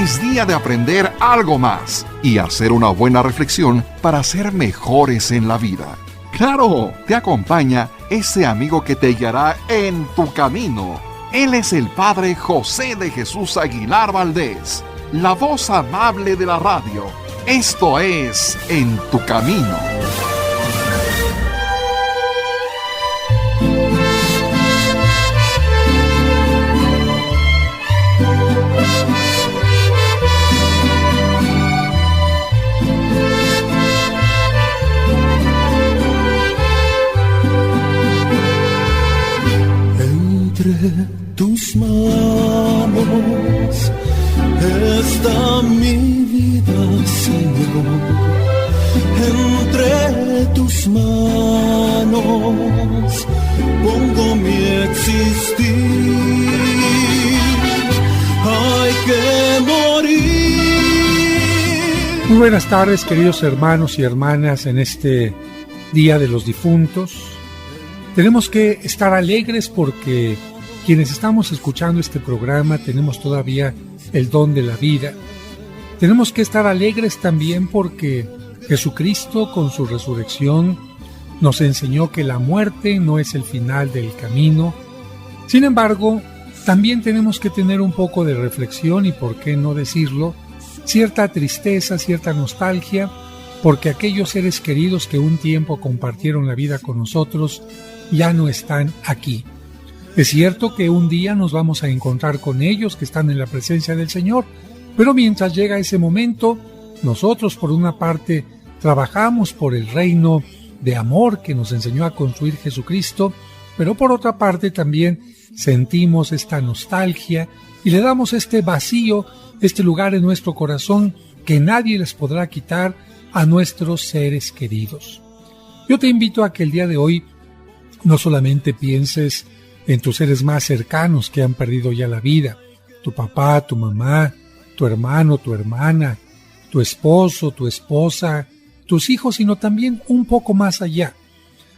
Es día de aprender algo más y hacer una buena reflexión para ser mejores en la vida. ¡Claro! Te acompaña ese amigo que te guiará en tu camino. Él es el Padre José de Jesús Aguilar Valdés, la voz amable de la radio. Esto es En tu Camino. Tus manos está mi vida, Señor. Entre tus manos pongo mi existir. Hay que morir. Muy buenas tardes, queridos hermanos y hermanas, en este Día de los Difuntos. Tenemos que estar alegres porque quienes estamos escuchando este programa tenemos todavía el don de la vida. Tenemos que estar alegres también porque Jesucristo con su resurrección nos enseñó que la muerte no es el final del camino. Sin embargo, también tenemos que tener un poco de reflexión y, por qué no decirlo, cierta tristeza, cierta nostalgia, porque aquellos seres queridos que un tiempo compartieron la vida con nosotros ya no están aquí. Es cierto que un día nos vamos a encontrar con ellos que están en la presencia del Señor, pero mientras llega ese momento, nosotros por una parte trabajamos por el reino de amor que nos enseñó a construir Jesucristo, pero por otra parte también sentimos esta nostalgia y le damos este vacío, este lugar en nuestro corazón que nadie les podrá quitar a nuestros seres queridos. Yo te invito a que el día de hoy no solamente pienses en tus seres más cercanos que han perdido ya la vida, tu papá, tu mamá, tu hermano, tu hermana, tu esposo, tu esposa, tus hijos, sino también un poco más allá.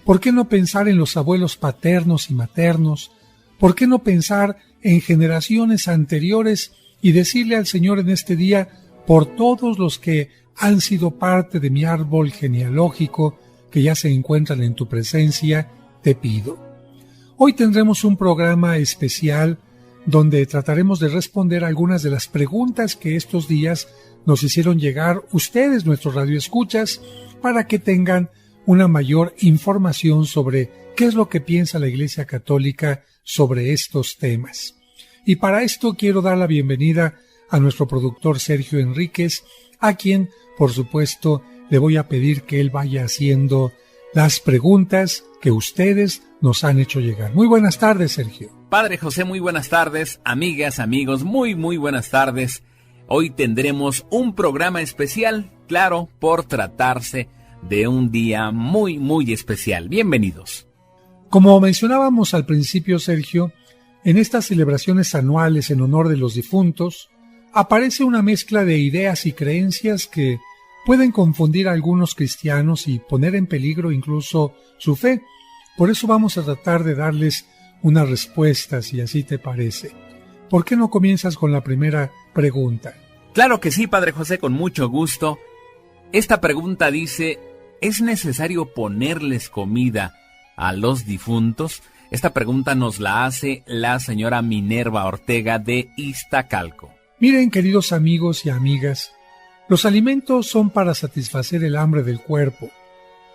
¿Por qué no pensar en los abuelos paternos y maternos? ¿Por qué no pensar en generaciones anteriores y decirle al Señor en este día, por todos los que han sido parte de mi árbol genealógico, que ya se encuentran en tu presencia, te pido? Hoy tendremos un programa especial donde trataremos de responder algunas de las preguntas que estos días nos hicieron llegar ustedes, nuestros radioescuchas, para que tengan una mayor información sobre qué es lo que piensa la Iglesia Católica sobre estos temas. Y para esto quiero dar la bienvenida a nuestro productor Sergio Enríquez, a quien, por supuesto, le voy a pedir que él vaya haciendo las preguntas que ustedes nos han hecho llegar. Muy buenas tardes, Sergio. Padre José, muy buenas tardes. Amigas, amigos, muy buenas tardes. Hoy tendremos un programa especial, claro, por tratarse de un día muy especial. Bienvenidos. Como mencionábamos al principio, Sergio, en estas celebraciones anuales en honor de los difuntos, aparece una mezcla de ideas y creencias que pueden confundir a algunos cristianos y poner en peligro incluso su fe. Por eso vamos a tratar de darles una respuesta, si así te parece. ¿Por qué no comienzas con la primera pregunta? Claro que sí, Padre José, con mucho gusto. Esta pregunta dice, ¿es necesario ponerles comida a los difuntos? Esta pregunta nos la hace la señora Minerva Ortega de Iztacalco. Miren, queridos amigos y amigas, los alimentos son para satisfacer el hambre del cuerpo.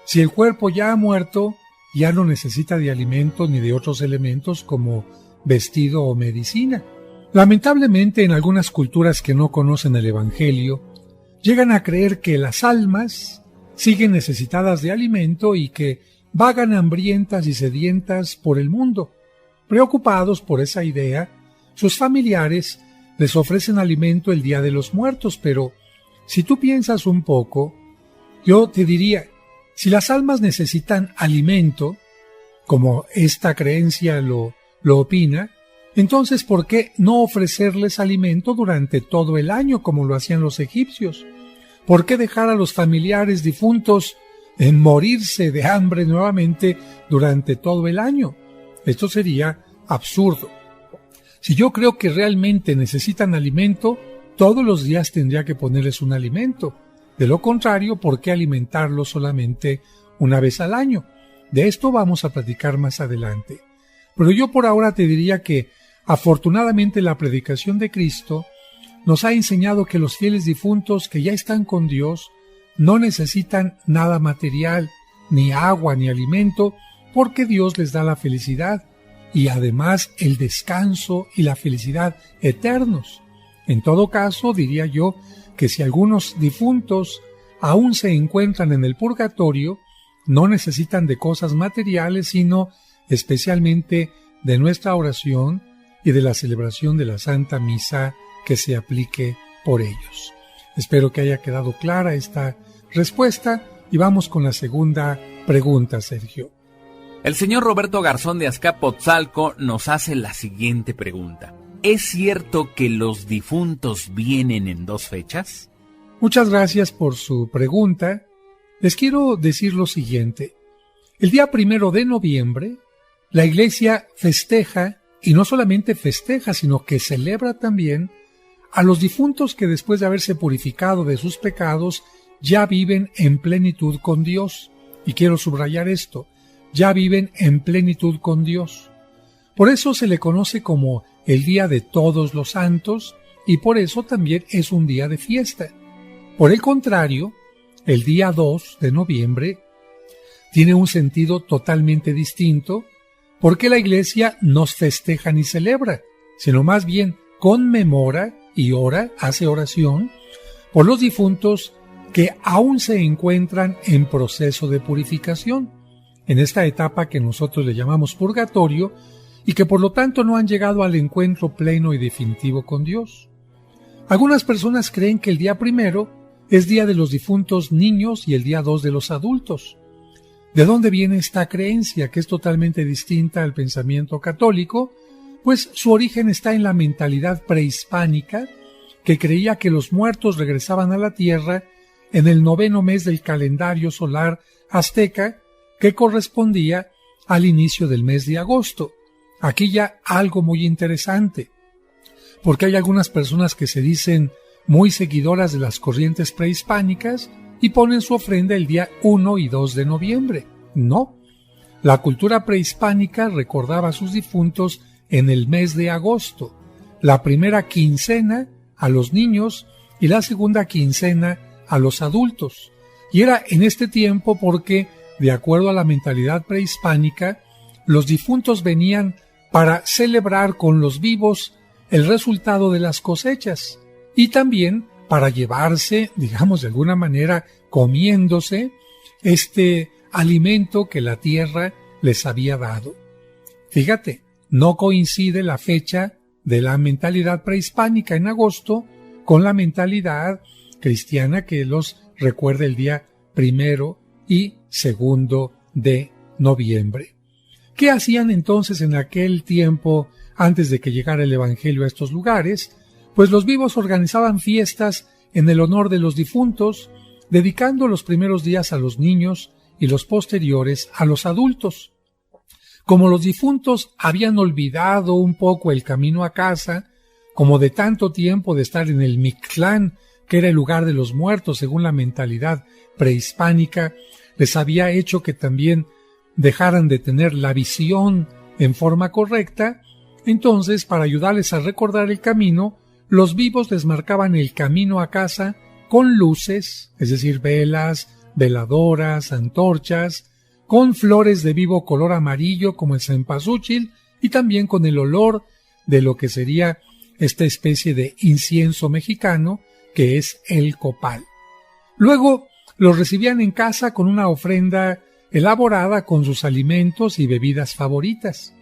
Si el cuerpo ya ha muerto, ya no necesita de alimentos ni de otros elementos como vestido o medicina. Lamentablemente, en algunas culturas que no conocen el Evangelio, llegan a creer que las almas siguen necesitadas de alimento y que vagan hambrientas y sedientas por el mundo. Preocupados por esa idea, sus familiares les ofrecen alimento el Día de los Muertos, pero si tú piensas un poco, yo te diría, si las almas necesitan alimento, como esta creencia lo opina, entonces ¿por qué no ofrecerles alimento durante todo el año como lo hacían los egipcios? ¿Por qué dejar a los familiares difuntos en morirse de hambre nuevamente durante todo el año? Esto sería absurdo. Si yo creo que realmente necesitan alimento, todos los días tendría que ponerles un alimento. De lo contrario, ¿por qué alimentarlos solamente una vez al año? De esto vamos a platicar más adelante. Pero yo por ahora te diría que, afortunadamente, la predicación de Cristo nos ha enseñado que los fieles difuntos que ya están con Dios no necesitan nada material, ni agua, ni alimento, porque Dios les da la felicidad y además el descanso y la felicidad eternos. En todo caso, diría yo que si algunos difuntos aún se encuentran en el purgatorio, no necesitan de cosas materiales, sino especialmente de nuestra oración y de la celebración de la Santa Misa que se aplique por ellos. Espero que haya quedado clara esta respuesta y vamos con la segunda pregunta, Sergio. El señor Roberto Garzón de Azcapotzalco nos hace la siguiente pregunta. ¿Es cierto que los difuntos vienen en 2 fechas? Muchas gracias por su pregunta. Les quiero decir lo siguiente. El día 1 de noviembre, la Iglesia festeja, y no solamente festeja, sino que celebra también a los difuntos que después de haberse purificado de sus pecados, ya viven en plenitud con Dios. Y quiero subrayar esto, ya viven en plenitud con Dios. Por eso se le conoce como el Día de Todos los Santos, y por eso también es un día de fiesta. Por el contrario, el día 2 de noviembre tiene un sentido totalmente distinto, porque la Iglesia no festeja ni celebra, sino más bien conmemora y ora, hace oración, por los difuntos que aún se encuentran en proceso de purificación, en esta etapa que nosotros le llamamos purgatorio, y que por lo tanto no han llegado al encuentro pleno y definitivo con Dios. Algunas personas creen que el día 1 es día de los difuntos niños y el día 2 de los adultos. ¿De dónde viene esta creencia, que es totalmente distinta al pensamiento católico? Pues su origen está en la mentalidad prehispánica, que creía que los muertos regresaban a la tierra en el 9º mes del calendario solar azteca, que correspondía al inicio del mes de agosto. Aquí ya algo muy interesante, porque hay algunas personas que se dicen muy seguidoras de las corrientes prehispánicas y ponen su ofrenda el día 1 y 2 de noviembre. No, la cultura prehispánica recordaba a sus difuntos en el mes de agosto, la primera quincena a los niños y la segunda quincena a los adultos. Y era en este tiempo porque, de acuerdo a la mentalidad prehispánica, los difuntos venían para celebrar con los vivos el resultado de las cosechas y también para llevarse, digamos de alguna manera, comiéndose este alimento que la tierra les había dado. Fíjate, no coincide la fecha de la mentalidad prehispánica en agosto con la mentalidad cristiana que los recuerda el día 1 y 2 de noviembre. ¿Qué hacían entonces en aquel tiempo antes de que llegara el Evangelio a estos lugares? Pues los vivos organizaban fiestas en el honor de los difuntos, dedicando los primeros días a los niños y los posteriores a los adultos. Como los difuntos habían olvidado un poco el camino a casa, como de tanto tiempo de estar en el Mictlán, que era el lugar de los muertos según la mentalidad prehispánica, les había hecho que también dejaran de tener la visión en forma correcta. Entonces, para ayudarles a recordar el camino, los vivos les marcaban el camino a casa con luces, es decir, velas, veladoras, antorchas, con flores de vivo color amarillo como el cempasúchil y también con el olor de lo que sería esta especie de incienso mexicano que es el copal. Luego los recibían en casa con una ofrenda elaborada con sus alimentos y bebidas favoritas.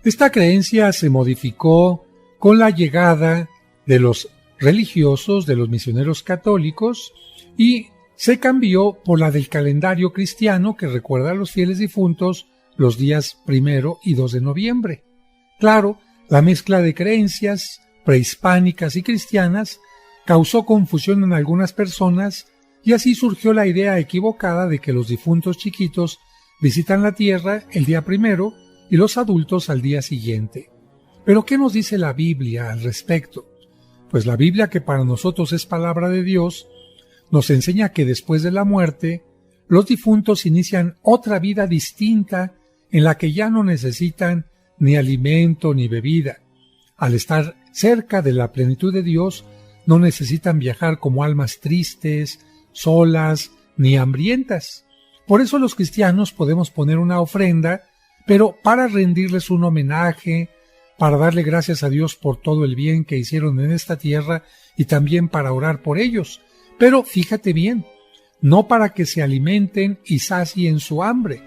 Esta creencia se modificó con la llegada de los religiosos, de los misioneros católicos, y se cambió por la del calendario cristiano que recuerda a los fieles difuntos los días 1 y 2 de noviembre. Claro, la mezcla de creencias prehispánicas y cristianas causó confusión en algunas personas y así surgió la idea equivocada de que los difuntos chiquitos visitan la tierra el día 1 y los adultos al día siguiente. ¿Pero qué nos dice la Biblia al respecto? Pues la Biblia, que para nosotros es palabra de Dios, nos enseña que después de la muerte, los difuntos inician otra vida distinta en la que ya no necesitan ni alimento ni bebida. Al estar cerca de la plenitud de Dios, no necesitan viajar como almas tristes, solas, ni hambrientas. Por eso los cristianos podemos poner una ofrenda, pero para rendirles un homenaje, para darle gracias a Dios por todo el bien que hicieron en esta tierra y también para orar por ellos. Pero fíjate bien, no para que se alimenten y sacien su hambre.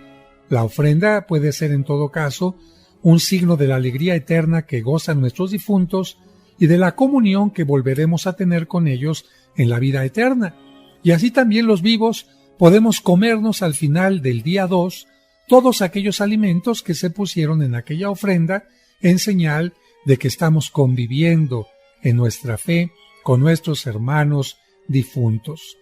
La ofrenda puede ser en todo caso un signo de la alegría eterna que gozan nuestros difuntos y de la comunión que volveremos a tener con ellos en la vida eterna. Y así también los vivos podemos comernos al final del día 2 todos aquellos alimentos que se pusieron en aquella ofrenda en señal de que estamos conviviendo en nuestra fe con nuestros hermanos difuntos.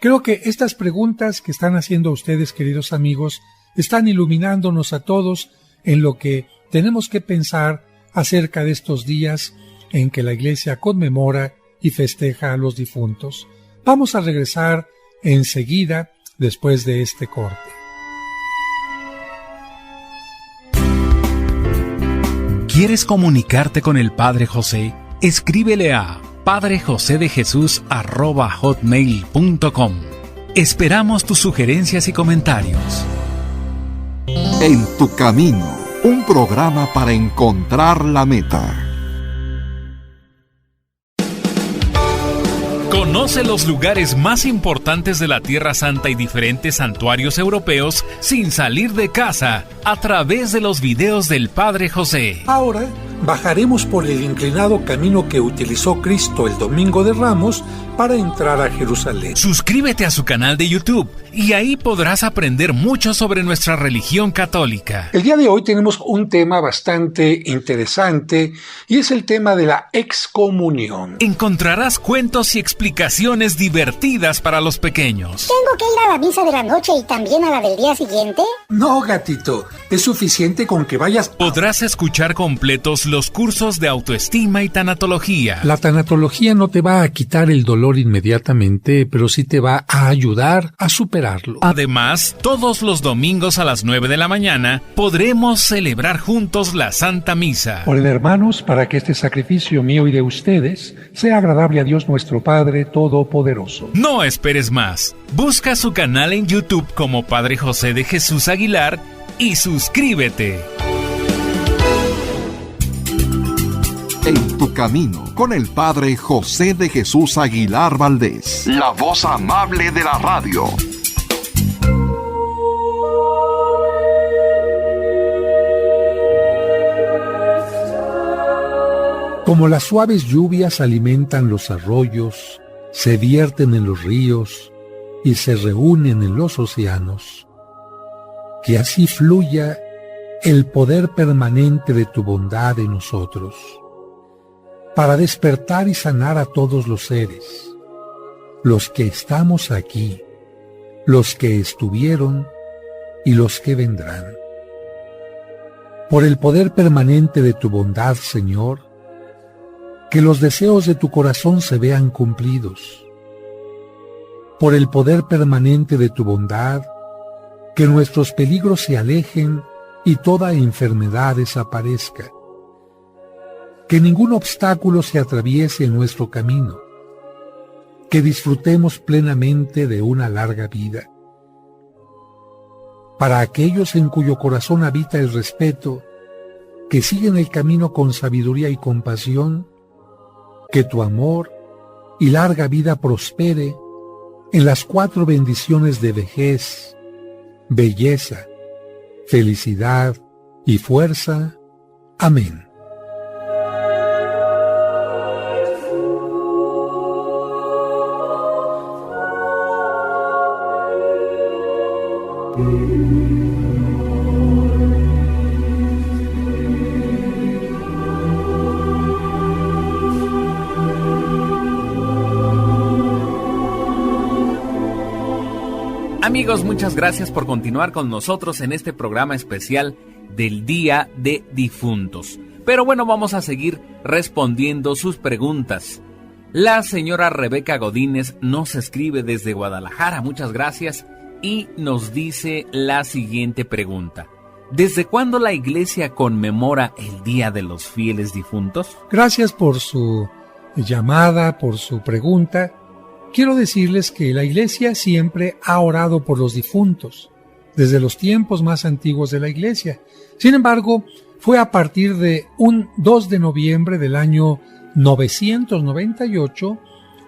Creo que estas preguntas que están haciendo ustedes, queridos amigos, están iluminándonos a todos en lo que tenemos que pensar acerca de estos días en que la Iglesia conmemora y festeja a los difuntos. Vamos a regresar enseguida después de este corte. ¿Quieres comunicarte con el Padre José? Escríbele a padrejosedejesus@hotmail.com. Esperamos tus sugerencias y comentarios. En tu camino, un programa para encontrar la meta. Conoce los lugares más importantes de la Tierra Santa y diferentes santuarios europeos sin salir de casa a través de los videos del Padre José. Ahora bajaremos por el inclinado camino que utilizó Cristo el Domingo de Ramos para entrar a Jerusalén. Suscríbete a su canal de YouTube y ahí podrás aprender mucho sobre nuestra religión católica. El día de hoy tenemos un tema bastante interesante y es el tema de la excomunión. Encontrarás cuentos y explicaciones divertidas para los pequeños. ¿Tengo que ir a la misa de la noche y también a la del día siguiente? No, gatito, es suficiente con que vayas. Podrás escuchar completos los cursos de autoestima y tanatología. La tanatología no te va a quitar el dolor inmediatamente, pero sí te va a ayudar a superarlo. Además, todos los domingos a las 9 de la mañana podremos celebrar juntos la Santa Misa. Oren, hermanos, para que este sacrificio mío y de ustedes sea agradable a Dios nuestro Padre Todopoderoso. No esperes más. Busca su canal en YouTube como Padre José de Jesús Aguilar y suscríbete. En tu camino, con el Padre José de Jesús Aguilar Valdés, la voz amable de la radio. Como las suaves lluvias alimentan los arroyos, se vierten en los ríos y se reúnen en los océanos, que así fluya el poder permanente de tu bondad en nosotros, para despertar y sanar a todos los seres, los que estamos aquí, los que estuvieron y los que vendrán. Por el poder permanente de tu bondad, Señor, que los deseos de tu corazón se vean cumplidos. Por el poder permanente de tu bondad, que nuestros peligros se alejen y toda enfermedad desaparezca. Que ningún obstáculo se atraviese en nuestro camino. Que disfrutemos plenamente de una larga vida. Para aquellos en cuyo corazón habita el respeto, que siguen el camino con sabiduría y compasión, que tu amor y larga vida prospere en las 4 bendiciones de vejez, belleza, felicidad y fuerza. Amén. Amigos, muchas gracias por continuar con nosotros en este programa especial del Día de Difuntos. Pero bueno, vamos a seguir respondiendo sus preguntas. La señora Rebeca Godínez nos escribe desde Guadalajara, muchas gracias, y nos dice la siguiente pregunta. ¿Desde cuándo la Iglesia conmemora el Día de los Fieles Difuntos? Gracias por su llamada, por su pregunta. Quiero decirles que la Iglesia siempre ha orado por los difuntos, desde los tiempos más antiguos de la Iglesia. Sin embargo, fue a partir de un 2 de noviembre del año 998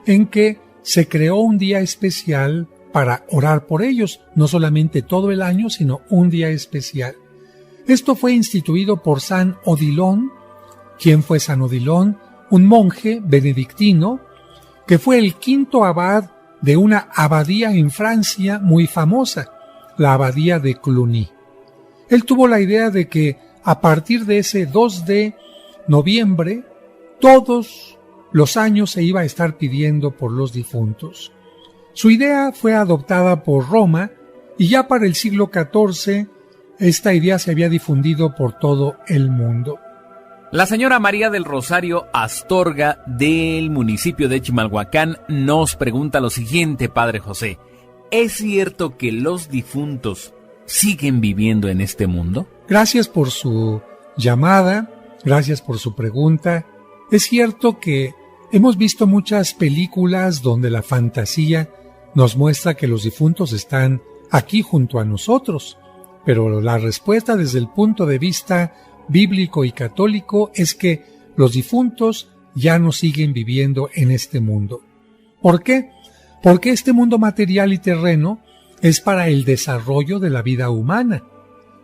en que se creó un día especial para orar por ellos, no solamente todo el año, sino un día especial. Esto fue instituido por San Odilon. ¿Quién fue San Odilon? Un monje benedictino que fue el quinto abad de una abadía en Francia muy famosa, la abadía de Cluny. Él tuvo la idea de que a partir de ese 2 de noviembre, todos los años se iba a estar pidiendo por los difuntos. Su idea fue adoptada por Roma y ya para el siglo XIV esta idea se había difundido por todo el mundo. La señora María del Rosario Astorga del municipio de Chimalhuacán nos pregunta lo siguiente, Padre José. ¿Es cierto que los difuntos siguen viviendo en este mundo? Gracias por su llamada, gracias por su pregunta. Es cierto que hemos visto muchas películas donde la fantasía nos muestra que los difuntos están aquí junto a nosotros, pero la respuesta desde el punto de vista bíblico y católico es que los difuntos ya no siguen viviendo en este mundo. ¿Por qué? Porque este mundo material y terreno es para el desarrollo de la vida humana.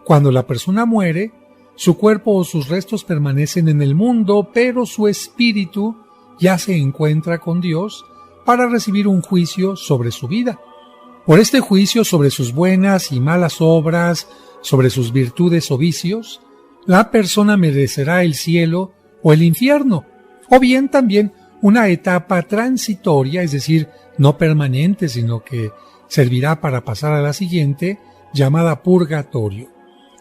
Cuando la persona muere, su cuerpo o sus restos permanecen en el mundo, pero su espíritu ya se encuentra con Dios para recibir un juicio sobre su vida. Por este juicio sobre sus buenas y malas obras, sobre sus virtudes o vicios, la persona merecerá el cielo o el infierno, o bien también una etapa transitoria, es decir, no permanente, sino que servirá para pasar a la siguiente, llamada purgatorio.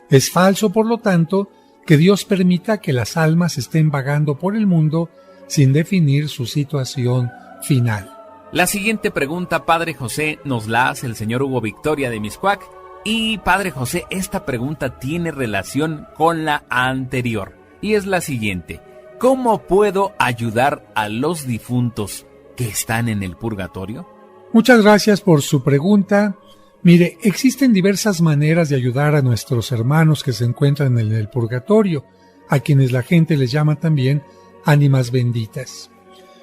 Es falso, por lo tanto, que Dios permita que las almas estén vagando por el mundo sin definir su situación final. La siguiente pregunta, Padre José, nos la hace el señor Hugo Victoria de Mixcoac. Y, Padre José, esta pregunta tiene relación con la anterior. Y es la siguiente. ¿Cómo puedo ayudar a los difuntos que están en el purgatorio? Muchas gracias por su pregunta. Mire, existen diversas maneras de ayudar a nuestros hermanos que se encuentran en el purgatorio, a quienes la gente les llama también ánimas benditas.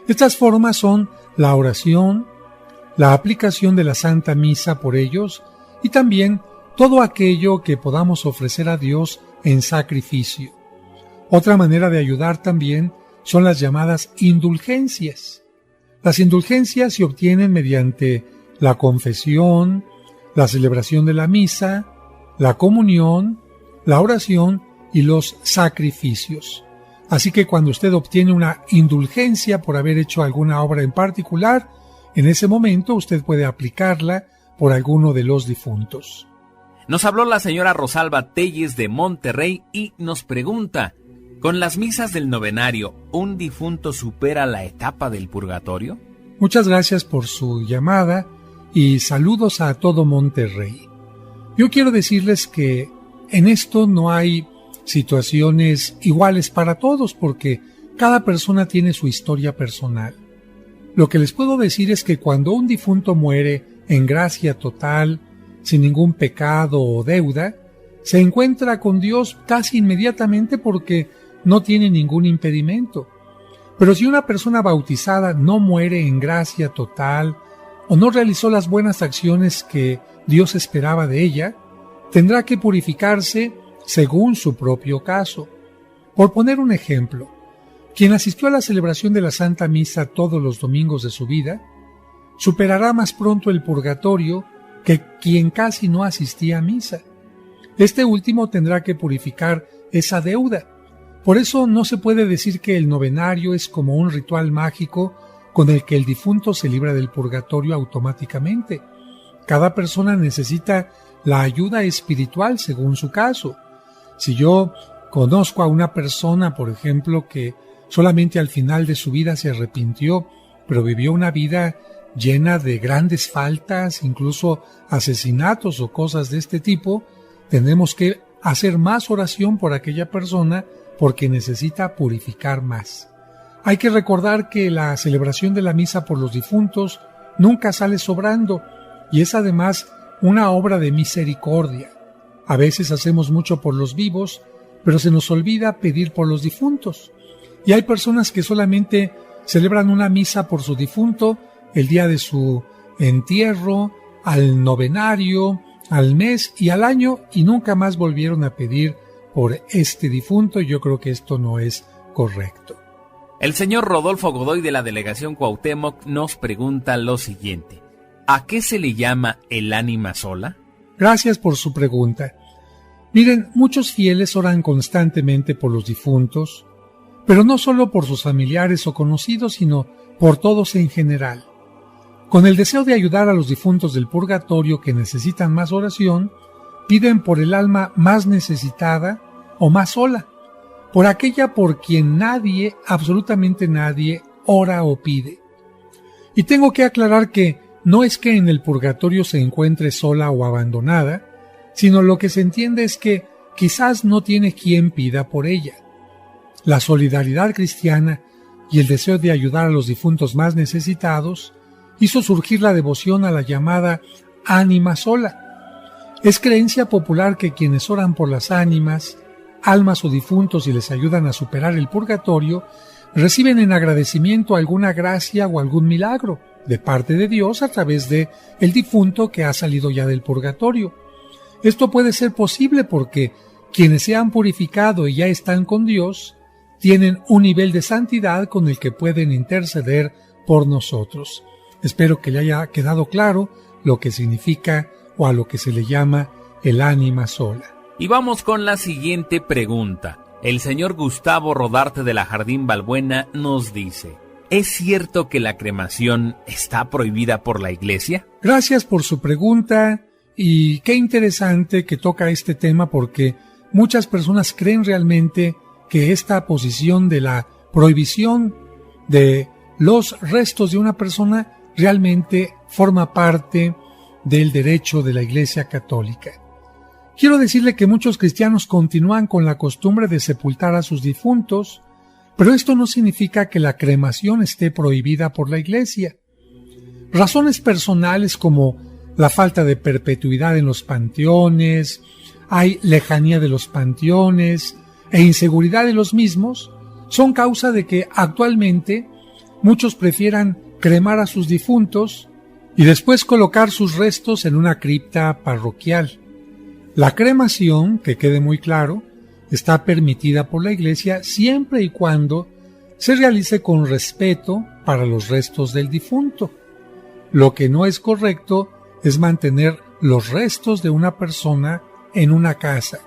Estas formas son la oración, la aplicación de la Santa Misa por ellos y también todo aquello que podamos ofrecer a Dios en sacrificio. Otra manera de ayudar también son las llamadas indulgencias. Las indulgencias se obtienen mediante la confesión, la celebración de la misa, la comunión, la oración y los sacrificios. Así que cuando usted obtiene una indulgencia por haber hecho alguna obra en particular, en ese momento usted puede aplicarla por alguno de los difuntos. Nos habló la señora Rosalba Telles de Monterrey y nos pregunta, ¿con las misas del novenario, un difunto supera la etapa del purgatorio? Muchas gracias por su llamada y saludos a todo Monterrey. Yo quiero decirles que en esto no hay situaciones iguales para todos porque cada persona tiene su historia personal. Lo que les puedo decir es que cuando un difunto muere en gracia total, sin ningún pecado o deuda, se encuentra con Dios casi inmediatamente porque no tiene ningún impedimento. Pero si una persona bautizada no muere en gracia total o no realizó las buenas acciones que Dios esperaba de ella, tendrá que purificarse según su propio caso. Por poner un ejemplo, quien asistió a la celebración de la Santa Misa todos los domingos de su vida, superará más pronto el purgatorio que quien casi no asistía a misa. Este último tendrá que purificar esa deuda. Por eso no se puede decir que el novenario es como un ritual mágico con el que el difunto se libra del purgatorio automáticamente. Cada persona necesita la ayuda espiritual según su caso. Si yo conozco a una persona, por ejemplo, que solamente al final de su vida se arrepintió pero vivió una vida llena de grandes faltas, incluso asesinatos o cosas de este tipo, tendremos que hacer más oración por aquella persona porque necesita purificar más. Hay que recordar que la celebración de la misa por los difuntos nunca sale sobrando y es además una obra de misericordia. A veces hacemos mucho por los vivos, pero se nos olvida pedir por los difuntos. Y hay personas que solamente celebran una misa por su difunto el día de su entierro, al novenario, al mes y al año, y nunca más volvieron a pedir por este difunto. Yo creo que esto no es correcto. El señor Rodolfo Godoy de la Delegación Cuauhtémoc nos pregunta lo siguiente: ¿a qué se le llama el ánima sola? Gracias por su pregunta. Miren, muchos fieles oran constantemente por los difuntos, pero no solo por sus familiares o conocidos, sino por todos en general. Con el deseo de ayudar a los difuntos del purgatorio que necesitan más oración, piden por el alma más necesitada o más sola, por aquella por quien nadie, absolutamente nadie, ora o pide. Y tengo que aclarar que no es que en el purgatorio se encuentre sola o abandonada, sino lo que se entiende es que quizás no tiene quien pida por ella. La solidaridad cristiana y el deseo de ayudar a los difuntos más necesitados hizo surgir la devoción a la llamada ánima sola. Es creencia popular que quienes oran por las ánimas, almas o difuntos y les ayudan a superar el purgatorio, reciben en agradecimiento alguna gracia o algún milagro de parte de Dios a través de el difunto que ha salido ya del purgatorio. Esto puede ser posible porque quienes se han purificado y ya están con Dios tienen un nivel de santidad con el que pueden interceder por nosotros. Espero que le haya quedado claro lo que significa o a lo que se le llama el ánima sola. Y vamos con la siguiente pregunta. El señor Gustavo Rodarte de la Jardín Balbuena nos dice: ¿es cierto que la cremación está prohibida por la Iglesia? Gracias por su pregunta y qué interesante que toca este tema porque muchas personas creen realmente que esta posición de la prohibición de los restos de una persona realmente forma parte del derecho de la Iglesia Católica. Quiero decirle que muchos cristianos continúan con la costumbre de sepultar a sus difuntos, pero esto no significa que la cremación esté prohibida por la Iglesia. Razones personales como la falta de perpetuidad en los panteones, hay lejanía de los panteones e inseguridad de los mismos, son causa de que actualmente muchos prefieran cremar a sus difuntos y después colocar sus restos en una cripta parroquial. La cremación, que quede muy claro, está permitida por la Iglesia siempre y cuando se realice con respeto para los restos del difunto. Lo que no es correcto es mantener los restos de una persona en una casa.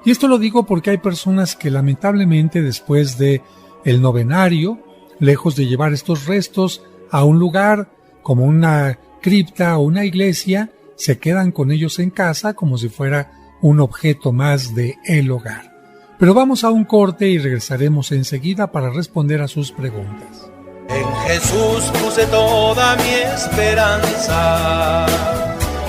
Y esto lo digo porque hay personas que lamentablemente después de el novenario, lejos de llevar estos restos a un lugar como una cripta o una iglesia, se quedan con ellos en casa como si fuera un objeto más de el hogar. Pero vamos a un corte y regresaremos enseguida para responder a sus preguntas. En Jesús puse toda mi esperanza,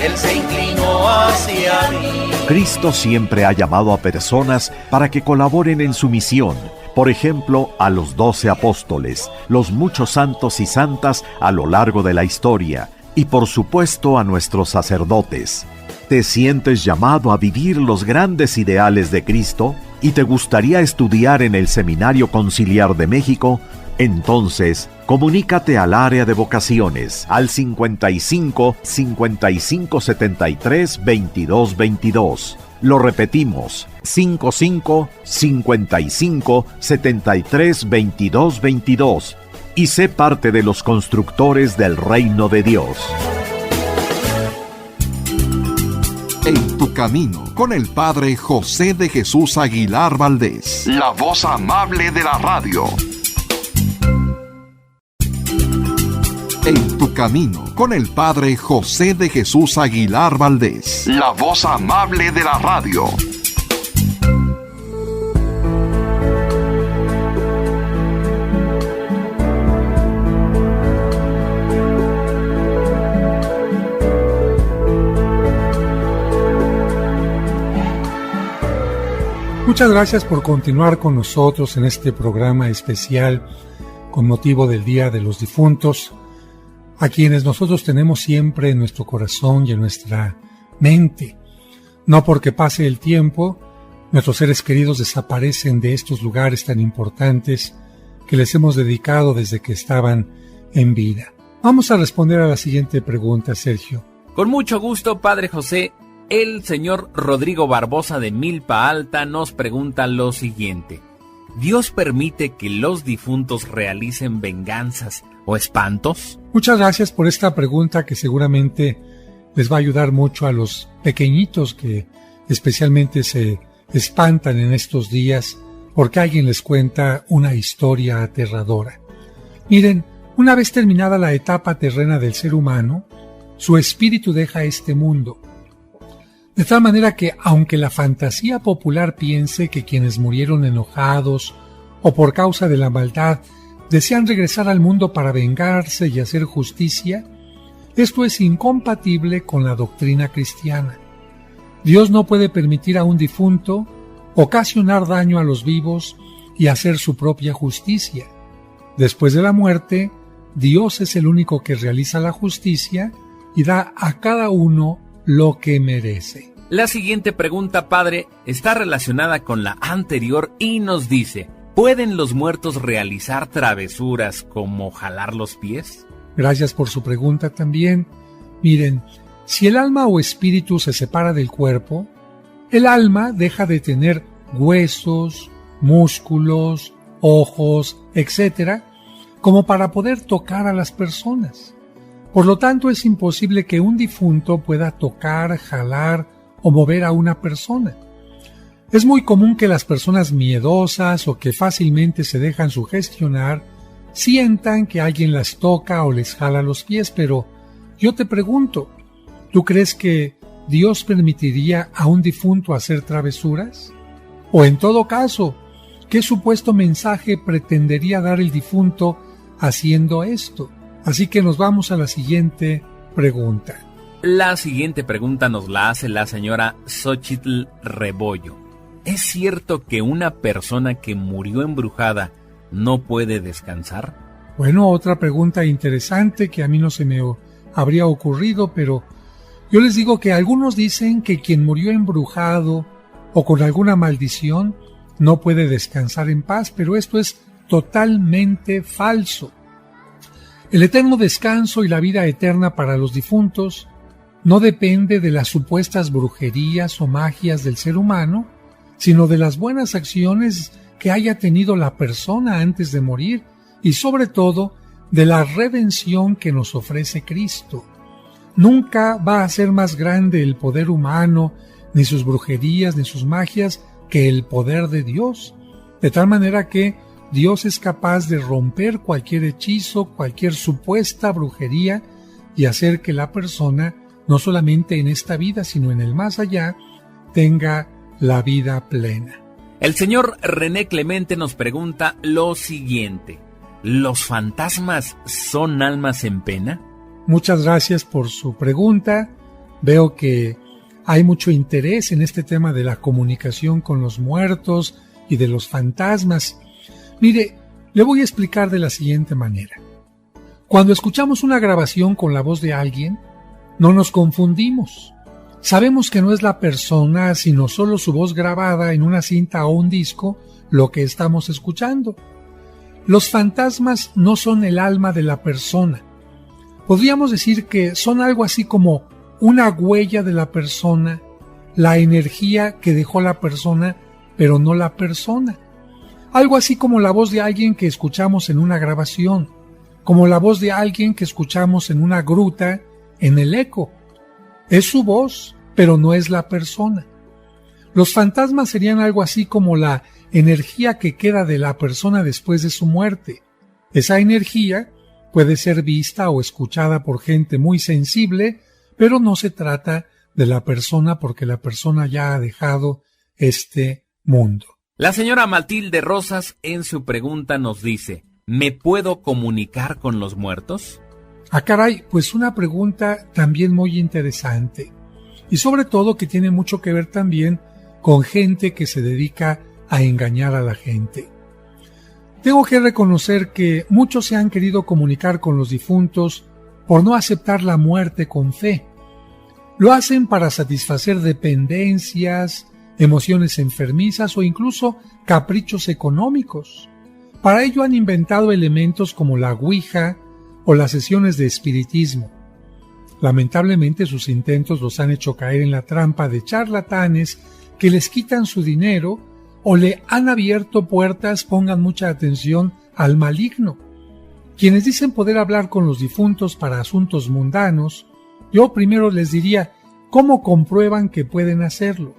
Él se inclinó hacia mí. Cristo siempre ha llamado a personas para que colaboren en su misión. Por ejemplo, a los 12 apóstoles, los muchos santos y santas a lo largo de la historia, y por supuesto a nuestros sacerdotes. ¿Te sientes llamado a vivir los grandes ideales de Cristo? ¿Y te gustaría estudiar en el Seminario Conciliar de México? Entonces, comunícate al área de vocaciones al 55 55 73 22 22. Lo repetimos, 55 55 73 22 22. Y sé parte de los constructores del reino de Dios. En tu camino, con el Padre José de Jesús Aguilar Valdés, la voz amable de la radio. En tu camino, con el Padre José de Jesús Aguilar Valdés, la voz amable de la radio. Muchas gracias por continuar con nosotros en este programa especial con motivo del Día de los Difuntos, a quienes nosotros tenemos siempre en nuestro corazón y en nuestra mente. No porque pase el tiempo, nuestros seres queridos desaparecen de estos lugares tan importantes que les hemos dedicado desde que estaban en vida. Vamos a responder a la siguiente pregunta, Sergio. Con mucho gusto, Padre José. El señor Rodrigo Barbosa de Milpa Alta nos pregunta lo siguiente: ¿Dios permite que los difuntos realicen venganzas o espantos? Muchas gracias por esta pregunta que seguramente les va a ayudar mucho a los pequeñitos que especialmente se espantan en estos días porque alguien les cuenta una historia aterradora. Miren, una vez terminada la etapa terrena del ser humano, su espíritu deja este mundo. De tal manera que, aunque la fantasía popular piense que quienes murieron enojados o por causa de la maldad desean regresar al mundo para vengarse y hacer justicia, esto es incompatible con la doctrina cristiana. Dios no puede permitir a un difunto ocasionar daño a los vivos y hacer su propia justicia. Después de la muerte, Dios es el único que realiza la justicia y da a cada uno lo que merece. La siguiente pregunta, Padre, está relacionada con la anterior y nos dice: ¿pueden los muertos realizar travesuras como jalar los pies? Gracias por su pregunta también. Miren, si el alma o espíritu se separa del cuerpo, el alma deja de tener huesos, músculos, ojos, etc., como para poder tocar a las personas. Por lo tanto, es imposible que un difunto pueda tocar, jalar o mover a una persona. Es muy común que las personas miedosas o que fácilmente se dejan sugestionar sientan que alguien las toca o les jala los pies, pero yo te pregunto, ¿tú crees que Dios permitiría a un difunto hacer travesuras? O en todo caso, ¿qué supuesto mensaje pretendería dar el difunto haciendo esto? Así que nos vamos a la siguiente pregunta. La siguiente pregunta nos la hace la señora Xochitl Rebollo. ¿Es cierto que una persona que murió embrujada no puede descansar? Bueno, otra pregunta interesante que a mí no se me habría ocurrido, pero yo les digo que algunos dicen que quien murió embrujado o con alguna maldición no puede descansar en paz, pero esto es totalmente falso. El eterno descanso y la vida eterna para los difuntos no depende de las supuestas brujerías o magias del ser humano, sino de las buenas acciones que haya tenido la persona antes de morir y sobre todo de la redención que nos ofrece Cristo. Nunca va a ser más grande el poder humano, ni sus brujerías, ni sus magias, que el poder de Dios, de tal manera que Dios es capaz de romper cualquier hechizo, cualquier supuesta brujería y hacer que la persona, no solamente en esta vida, sino en el más allá, tenga la vida plena. El señor René Clemente nos pregunta lo siguiente: ¿los fantasmas son almas en pena? Muchas gracias por su pregunta. Veo que hay mucho interés en este tema de la comunicación con los muertos y de los fantasmas. Mire, le voy a explicar de la siguiente manera. Cuando escuchamos una grabación con la voz de alguien, no nos confundimos. Sabemos que no es la persona, sino solo su voz grabada en una cinta o un disco, lo que estamos escuchando. Los fantasmas no son el alma de la persona. Podríamos decir que son algo así como una huella de la persona, la energía que dejó la persona, pero no la persona. Algo así como la voz de alguien que escuchamos en una grabación, como la voz de alguien que escuchamos en una gruta, en el eco. Es su voz, pero no es la persona. Los fantasmas serían algo así como la energía que queda de la persona después de su muerte. Esa energía puede ser vista o escuchada por gente muy sensible, pero no se trata de la persona porque la persona ya ha dejado este mundo. La señora Matilde Rosas en su pregunta nos dice: ¿me puedo comunicar con los muertos? Ah, caray, pues una pregunta también muy interesante y sobre todo que tiene mucho que ver también con gente que se dedica a engañar a la gente. Tengo que reconocer que muchos se han querido comunicar con los difuntos por no aceptar la muerte con fe. Lo hacen para satisfacer dependencias, emociones enfermizas o incluso caprichos económicos. Para ello han inventado elementos como la ouija o las sesiones de espiritismo. Lamentablemente sus intentos los han hecho caer en la trampa de charlatanes que les quitan su dinero o le han abierto puertas, pongan mucha atención, al maligno. Quienes dicen poder hablar con los difuntos para asuntos mundanos, yo primero les diría, ¿cómo comprueban que pueden hacerlo?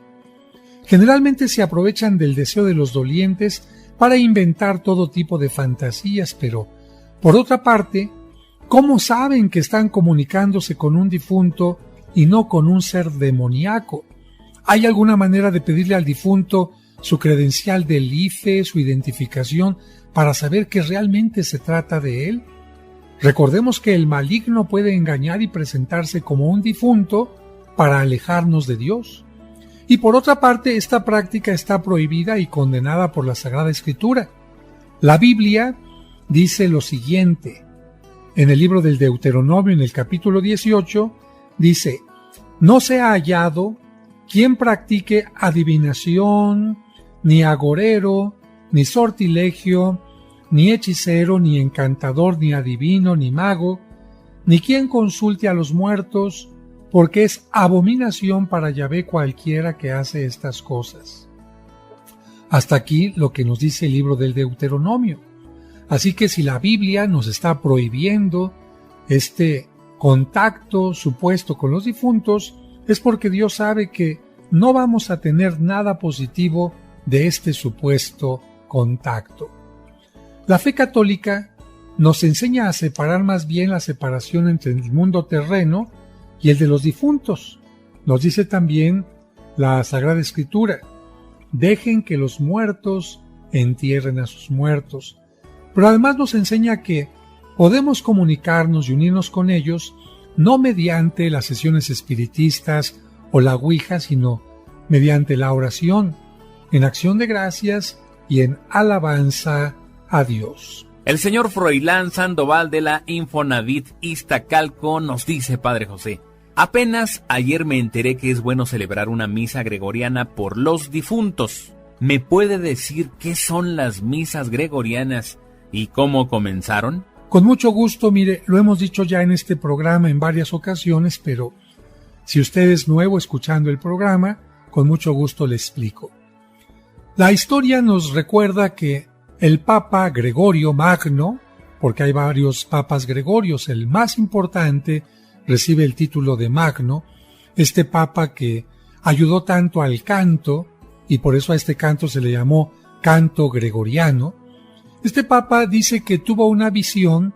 Generalmente se aprovechan del deseo de los dolientes para inventar todo tipo de fantasías, pero, por otra parte, ¿cómo saben que están comunicándose con un difunto y no con un ser demoníaco? ¿Hay alguna manera de pedirle al difunto su credencial del IFE, su identificación, para saber que realmente se trata de él? Recordemos que el maligno puede engañar y presentarse como un difunto para alejarnos de Dios. Y por otra parte, esta práctica está prohibida y condenada por la Sagrada Escritura. La Biblia dice lo siguiente. En el libro del Deuteronomio, en el capítulo 18, dice: no se ha hallado quien practique adivinación, ni agorero, ni sortilegio, ni hechicero, ni encantador, ni adivino, ni mago, ni quien consulte a los muertos, porque es abominación para Yahvé cualquiera que hace estas cosas. Hasta aquí lo que nos dice el libro del Deuteronomio. Así que si la Biblia nos está prohibiendo este contacto supuesto con los difuntos, es porque Dios sabe que no vamos a tener nada positivo de este supuesto contacto. La fe católica nos enseña a separar más bien la separación entre el mundo terreno y el de los difuntos. Nos dice también la Sagrada Escritura: dejen que los muertos entierren a sus muertos. Pero además nos enseña que podemos comunicarnos y unirnos con ellos no mediante las sesiones espiritistas o la ouija, sino mediante la oración, en acción de gracias y en alabanza a Dios. El señor Froilán Sandoval de la Infonavit Iztacalco nos dice: Padre José, apenas ayer me enteré que es bueno celebrar una misa gregoriana por los difuntos. ¿Me puede decir qué son las misas gregorianas y cómo comenzaron? Con mucho gusto, mire, lo hemos dicho ya en este programa en varias ocasiones, pero si usted es nuevo escuchando el programa, con mucho gusto le explico. La historia nos recuerda que el Papa Gregorio Magno, porque hay varios papas Gregorios, el más importante recibe el título de Magno, este papa que ayudó tanto al canto, y por eso a este canto se le llamó canto gregoriano. Este papa dice que tuvo una visión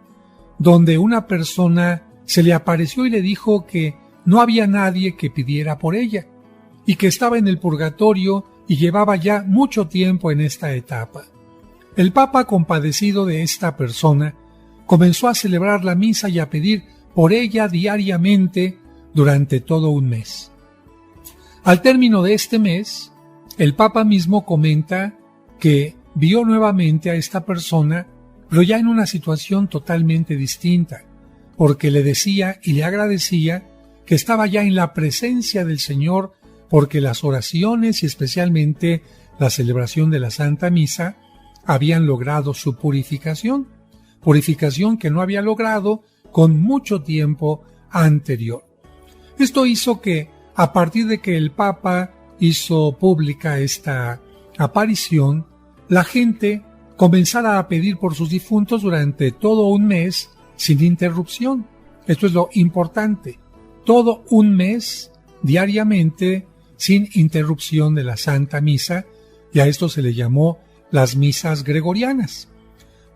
donde una persona se le apareció y le dijo que no había nadie que pidiera por ella, y que estaba en el purgatorio y llevaba ya mucho tiempo en esta etapa. El Papa, compadecido de esta persona, comenzó a celebrar la misa y a pedir por ella diariamente durante todo un mes. Al término de este mes, el Papa mismo comenta que vio nuevamente a esta persona, pero ya en una situación totalmente distinta, porque le decía y le agradecía que estaba ya en la presencia del Señor, porque las oraciones y especialmente la celebración de la Santa Misa habían logrado su purificación que no había logrado con mucho tiempo anterior. Esto hizo que, a partir de que el Papa hizo pública esta aparición, la gente comenzara a pedir por sus difuntos durante todo un mes sin interrupción. Esto es lo importante, todo un mes diariamente sin interrupción de la Santa Misa, y a esto se le llamó las misas gregorianas.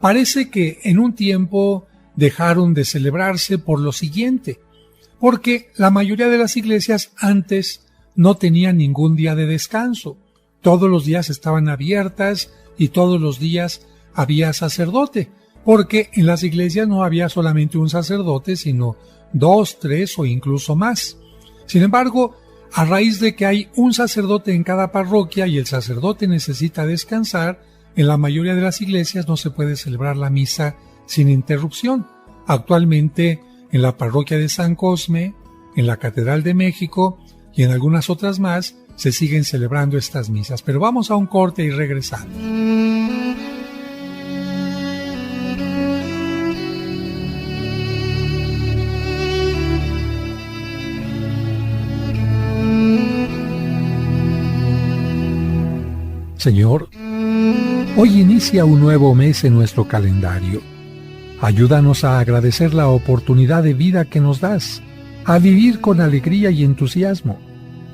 Parece que en un tiempo dejaron de celebrarse por lo siguiente, porque la mayoría de las iglesias antes no tenían ningún día de descanso. Todos los días estaban abiertas y todos los días había sacerdote, porque en las iglesias no había solamente un sacerdote, sino 2, 3 o incluso más. Sin embargo, a raíz de que hay un sacerdote en cada parroquia y el sacerdote necesita descansar, en la mayoría de las iglesias no se puede celebrar la misa sin interrupción. Actualmente en la parroquia de San Cosme, en la Catedral de México y en algunas otras más se siguen celebrando estas misas. Pero vamos a un corte y regresamos. Señor, hoy inicia un nuevo mes en nuestro calendario. Ayúdanos a agradecer la oportunidad de vida que nos das, a vivir con alegría y entusiasmo,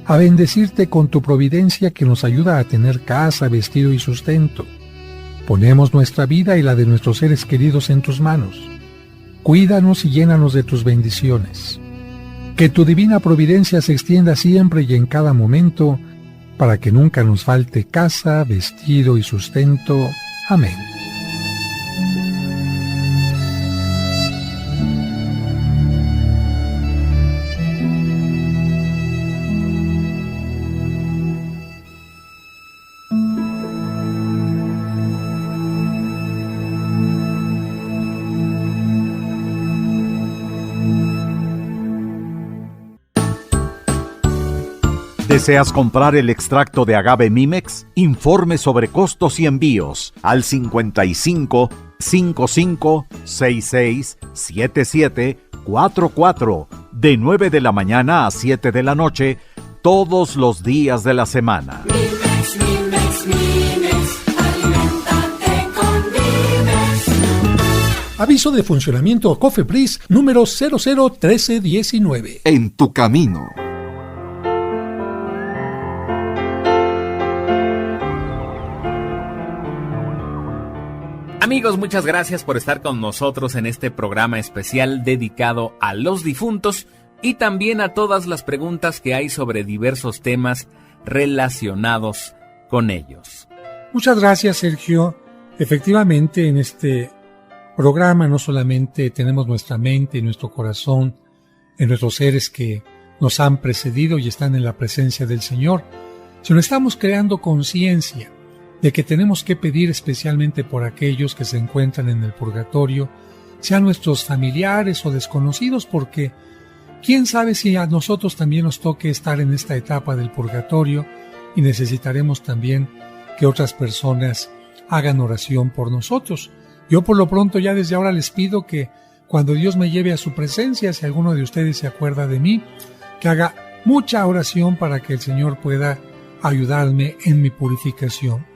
a bendecirte con tu providencia que nos ayuda a tener casa, vestido y sustento. Ponemos nuestra vida y la de nuestros seres queridos en tus manos. Cuídanos y llénanos de tus bendiciones. Que tu divina providencia se extienda siempre y en cada momento, para que nunca nos falte casa, vestido y sustento. Amén. ¿Deseas comprar el extracto de agave Mimex? Informe sobre costos y envíos al 55 55 66 77 44 de 9 de la mañana a 7 de la noche todos los días de la semana. Mimex, Mimex, Mimex, aliméntate con Mimex. Aviso de funcionamiento COFEPRIS número 001319. En tu camino. Amigos, muchas gracias por estar con nosotros en este programa especial dedicado a los difuntos y también a todas las preguntas que hay sobre diversos temas relacionados con ellos. Muchas gracias, Sergio. Efectivamente, en este programa no solamente tenemos nuestra mente y nuestro corazón en nuestros seres que nos han precedido y están en la presencia del Señor, sino estamos creando conciencia de que tenemos que pedir especialmente por aquellos que se encuentran en el purgatorio, sean nuestros familiares o desconocidos, porque quién sabe si a nosotros también nos toque estar en esta etapa del purgatorio y necesitaremos también que otras personas hagan oración por nosotros. Yo por lo pronto ya desde ahora les pido que cuando Dios me lleve a su presencia, si alguno de ustedes se acuerda de mí, que haga mucha oración para que el Señor pueda ayudarme en mi purificación.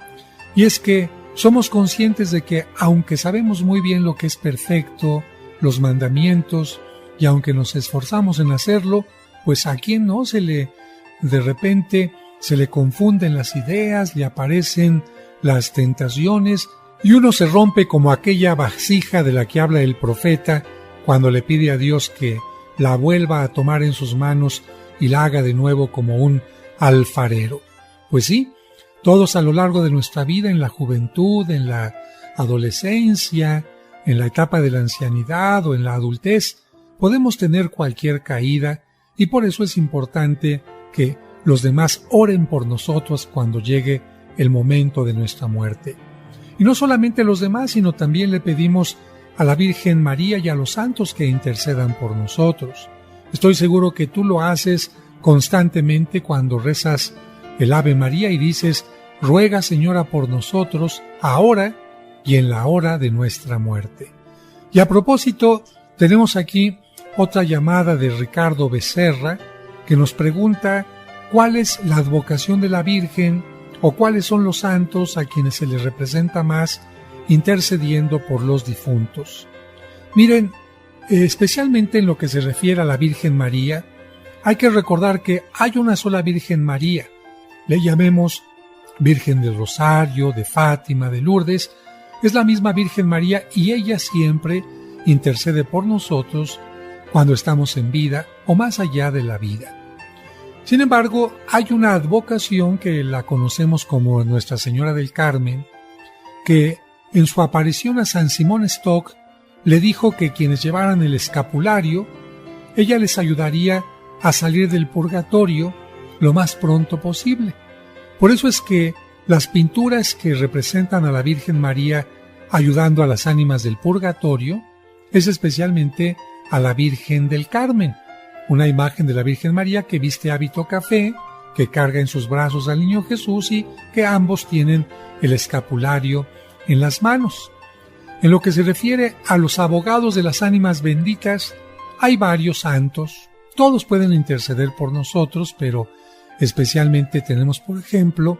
Y es que somos conscientes de que aunque sabemos muy bien lo que es perfecto, los mandamientos, y aunque nos esforzamos en hacerlo, pues a quien no de repente se le confunden las ideas, le aparecen las tentaciones, y uno se rompe como aquella vasija de la que habla el profeta cuando le pide a Dios que la vuelva a tomar en sus manos y la haga de nuevo como un alfarero. Pues sí, todos a lo largo de nuestra vida, en la juventud, en la adolescencia, en la etapa de la ancianidad o en la adultez, podemos tener cualquier caída y por eso es importante que los demás oren por nosotros cuando llegue el momento de nuestra muerte. Y no solamente los demás, sino también le pedimos a la Virgen María y a los santos que intercedan por nosotros. Estoy seguro que tú lo haces constantemente cuando rezas el Ave María y dices: ruega, Señora, por nosotros, ahora y en la hora de nuestra muerte. Y a propósito, tenemos aquí otra llamada de Ricardo Becerra, que nos pregunta cuál es la advocación de la Virgen o cuáles son los santos a quienes se les representa más intercediendo por los difuntos. Miren, especialmente en lo que se refiere a la Virgen María, hay que recordar que hay una sola Virgen María. Le llamemos Virgen del Rosario, de Fátima, de Lourdes, es la misma Virgen María y ella siempre intercede por nosotros cuando estamos en vida o más allá de la vida. Sin embargo, hay una advocación que la conocemos como Nuestra Señora del Carmen, que en su aparición a San Simón Stock le dijo que quienes llevaran el escapulario, ella les ayudaría a salir del purgatorio lo más pronto posible. Por eso es que las pinturas que representan a la Virgen María ayudando a las ánimas del purgatorio es especialmente a la Virgen del Carmen, una imagen de la Virgen María que viste hábito café, que carga en sus brazos al niño Jesús y que ambos tienen el escapulario en las manos. En lo que se refiere a los abogados de las ánimas benditas, hay varios santos, todos pueden interceder por nosotros, pero especialmente tenemos, por ejemplo,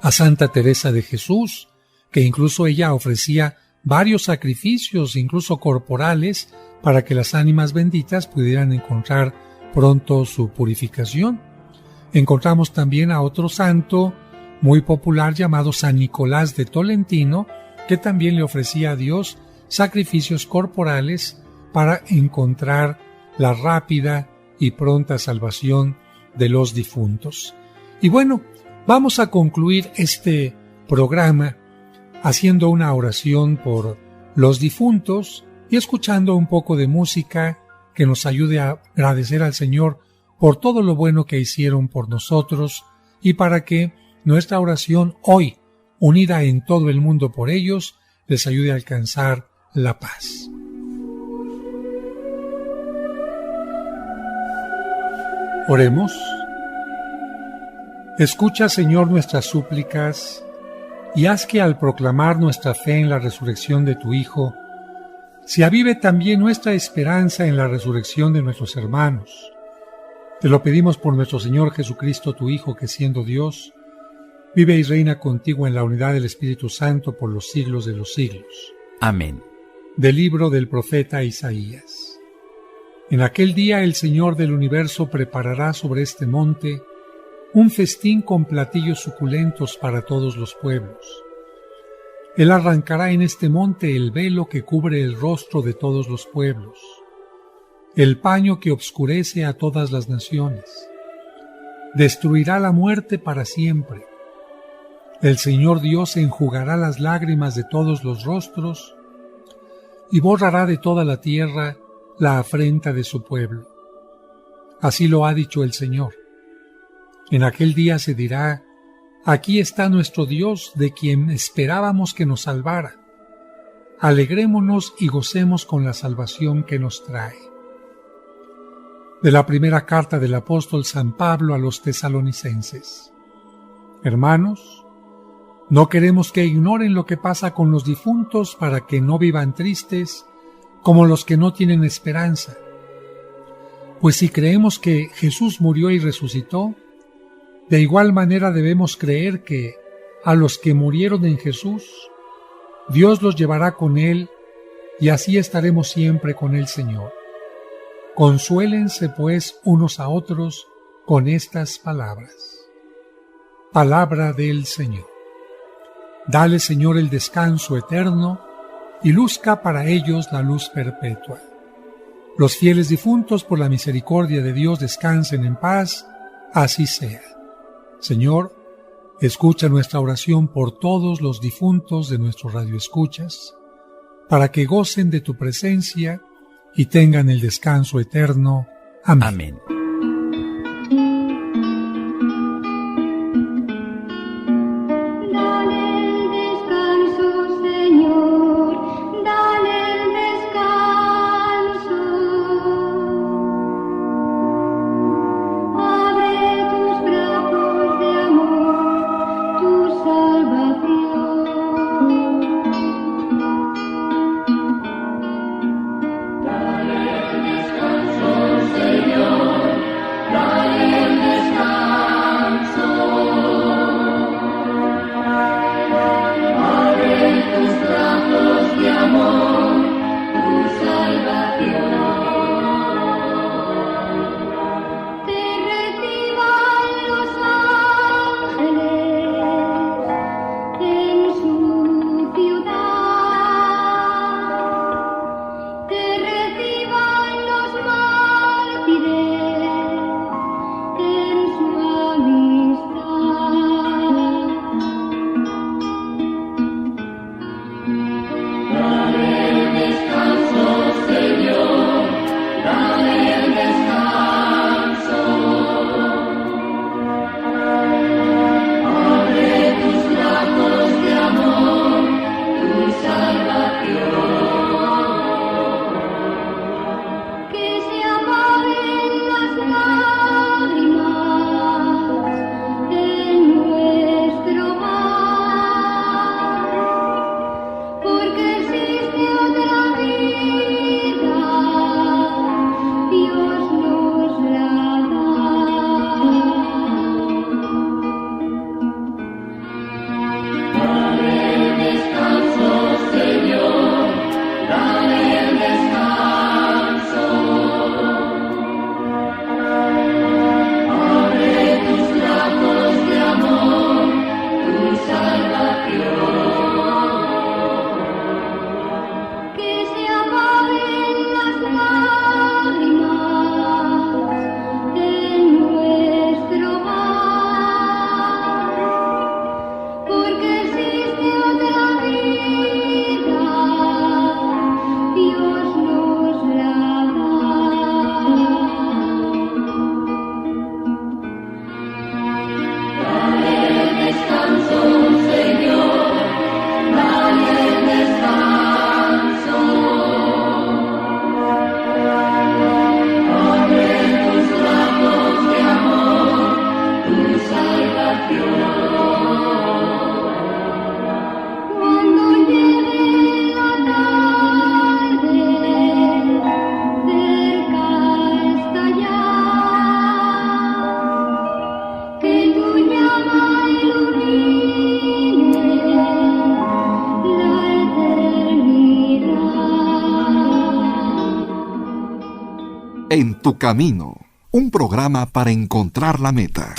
a Santa Teresa de Jesús, que incluso ella ofrecía varios sacrificios, incluso corporales, para que las ánimas benditas pudieran encontrar pronto su purificación. Encontramos también a otro santo muy popular llamado San Nicolás de Tolentino, que también le ofrecía a Dios sacrificios corporales para encontrar la rápida y pronta salvación de los difuntos. Y bueno, vamos a concluir este programa haciendo una oración por los difuntos y escuchando un poco de música que nos ayude a agradecer al Señor por todo lo bueno que hicieron por nosotros y para que nuestra oración hoy, unida en todo el mundo por ellos, les ayude a alcanzar la paz. Oremos. Escucha, Señor, nuestras súplicas y haz que al proclamar nuestra fe en la resurrección de tu Hijo, se avive también nuestra esperanza en la resurrección de nuestros hermanos. Te lo pedimos por nuestro Señor Jesucristo, tu Hijo, que siendo Dios, vive y reina contigo en la unidad del Espíritu Santo por los siglos de los siglos. Amén. Del libro del profeta Isaías. En aquel día el Señor del universo preparará sobre este monte un festín con platillos suculentos para todos los pueblos. Él arrancará en este monte el velo que cubre el rostro de todos los pueblos, el paño que obscurece a todas las naciones. Destruirá la muerte para siempre. El Señor Dios enjugará las lágrimas de todos los rostros y borrará de toda la tierra la afrenta de su pueblo. Así lo ha dicho el Señor. En aquel día se dirá: aquí está nuestro Dios, de quien esperábamos que nos salvara. Alegrémonos y gocemos con la salvación que nos trae. De la primera carta del apóstol San Pablo a los tesalonicenses. Hermanos, no queremos que ignoren lo que pasa con los difuntos para que no vivan tristes como los que no tienen esperanza. Pues si creemos que Jesús murió y resucitó, de igual manera debemos creer que a los que murieron en Jesús, Dios los llevará con Él y así estaremos siempre con el Señor. Consuélense pues unos a otros con estas palabras. Palabra del Señor. Dale, Señor, el descanso eterno y luzca para ellos la luz perpetua. Los fieles difuntos, por la misericordia de Dios, descansen en paz, así sea. Señor, escucha nuestra oración por todos los difuntos de nuestros radioescuchas, para que gocen de tu presencia y tengan el descanso eterno. Amén. Amén. Señor. En tu camino, un programa para encontrar la meta.